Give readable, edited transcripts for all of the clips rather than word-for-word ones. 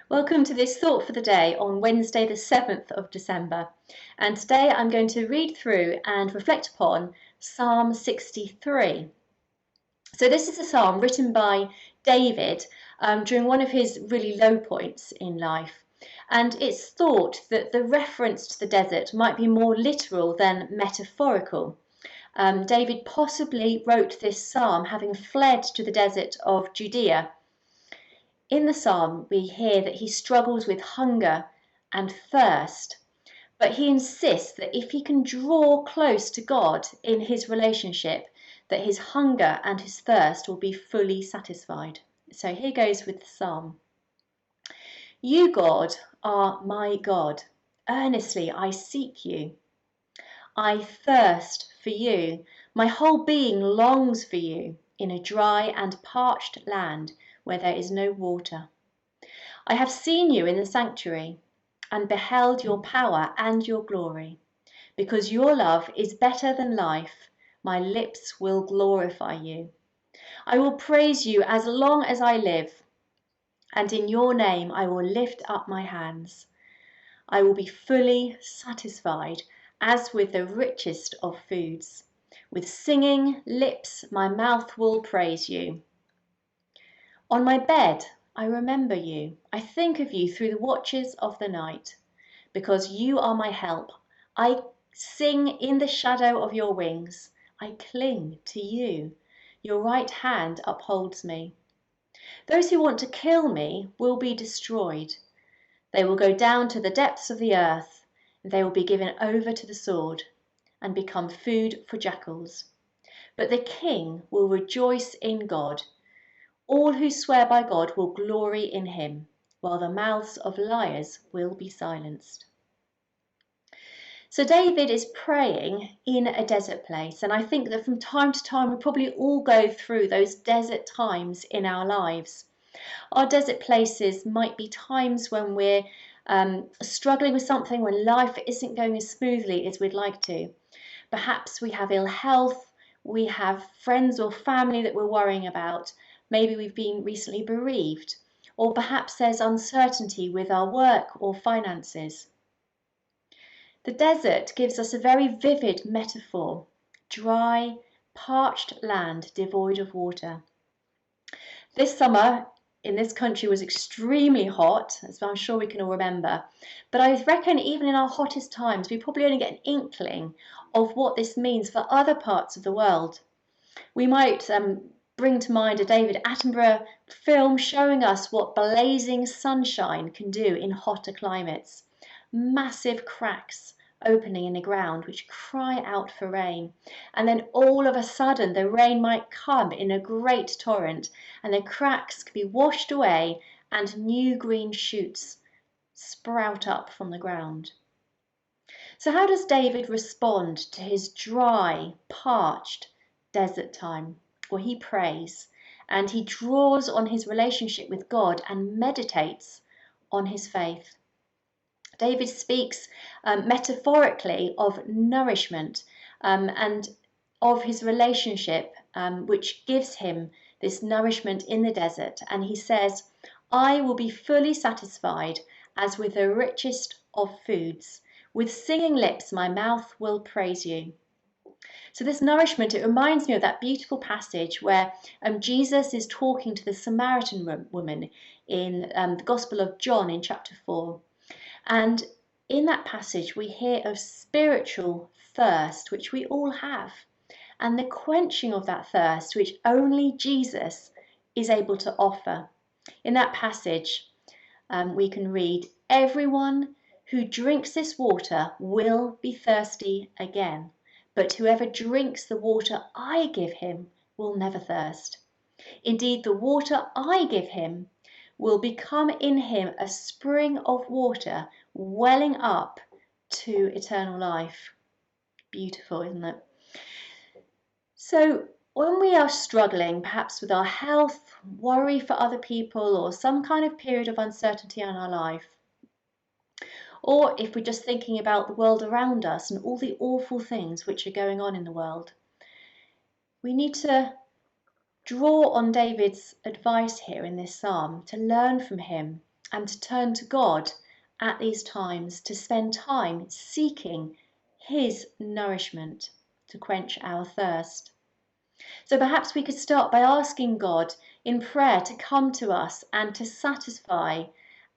Welcome to this thought for the day on Wednesday the 7th of December. And today I'm going to read through and reflect upon Psalm 63. So this is a psalm written by David during one of his really low points in life. And it's thought that the reference to the desert might be more literal than metaphorical. David possibly wrote this psalm having fled to the desert of Judea. In the psalm, we hear that he struggles with hunger and thirst, but he insists that if he can draw close to God in his relationship, that his hunger and his thirst will be fully satisfied. So here goes with the psalm. You, God, are my God. Earnestly I seek you. I thirst for you. My whole being longs for you in a dry and parched land where there is no water. I have seen you in the sanctuary and beheld your power and your glory. Because your love is better than life, my lips will glorify you. I will praise you as long as I live, and in your name I will lift up my hands. I will be fully satisfied as with the richest of foods. With singing lips my mouth will praise you. On my bed I remember you. I think of you through the watches of the night. Because you are my help, I sing in the shadow of your wings. I cling to you. Your right hand upholds me. Those who want to kill me will be destroyed. They will go down to the depths of the earth. They will be given over to the sword and become food for jackals. But the king will rejoice in God. All who swear by God will glory in him, while the mouths of liars will be silenced. So David is praying in a desert place, and I think that from time to time we probably all go through those desert times in our lives. Our desert places might be times when we're struggling with something, when life isn't going as smoothly as we'd like to. Perhaps we have ill health, we have friends or family that we're worrying about. Maybe we've been recently bereaved, or perhaps there's uncertainty with our work or finances. The desert gives us a very vivid metaphor: dry, parched land devoid of water. This summer in this country was extremely hot, as I'm sure we can all remember, but I reckon even in our hottest times we probably only get an inkling of what this means for other parts of the world. We might bring to mind a David Attenborough film showing us what blazing sunshine can do in hotter climates. Massive cracks opening in the ground which cry out for rain, and then all of a sudden the rain might come in a great torrent and the cracks can be washed away and new green shoots sprout up from the ground. So how does David respond to his dry, parched desert time? Well, he prays and he draws on his relationship with God and meditates on his faith. David speaks metaphorically of nourishment and of his relationship, which gives him this nourishment in the desert. And he says, I will be fully satisfied as with the richest of foods. With singing lips, my mouth will praise you. So this nourishment, it reminds me of that beautiful passage where Jesus is talking to the Samaritan woman in the Gospel of John in chapter 4. And in that passage, we hear of spiritual thirst, which we all have, and the quenching of that thirst, which only Jesus is able to offer. In that passage, we can read, everyone who drinks this water will be thirsty again, but whoever drinks the water I give him will never thirst. Indeed, the water I give him will become in him a spring of water welling up to eternal life. Beautiful, isn't it? So when we are struggling, perhaps with our health, worry for other people, or some kind of period of uncertainty in our life, or if we're just thinking about the world around us and all the awful things which are going on in the world, we need to draw on David's advice here in this psalm to learn from him and to turn to God at these times, to spend time seeking His nourishment to quench our thirst. So perhaps we could start by asking God in prayer to come to us and to satisfy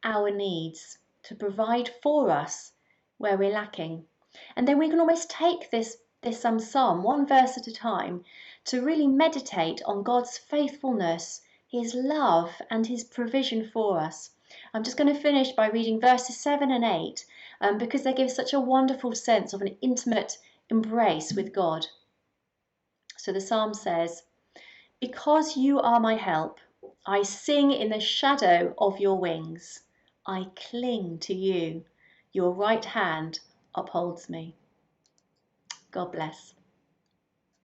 our needs, to provide for us where we're lacking. And then we can almost take this psalm one verse at a time to really meditate on God's faithfulness, His love and His provision for us. I'm just going to finish by reading verses 7 and 8 because they give such a wonderful sense of an intimate embrace with God. So the psalm says, "Because you are my help, I sing in the shadow of your wings. I cling to you. Your right hand upholds me." God bless.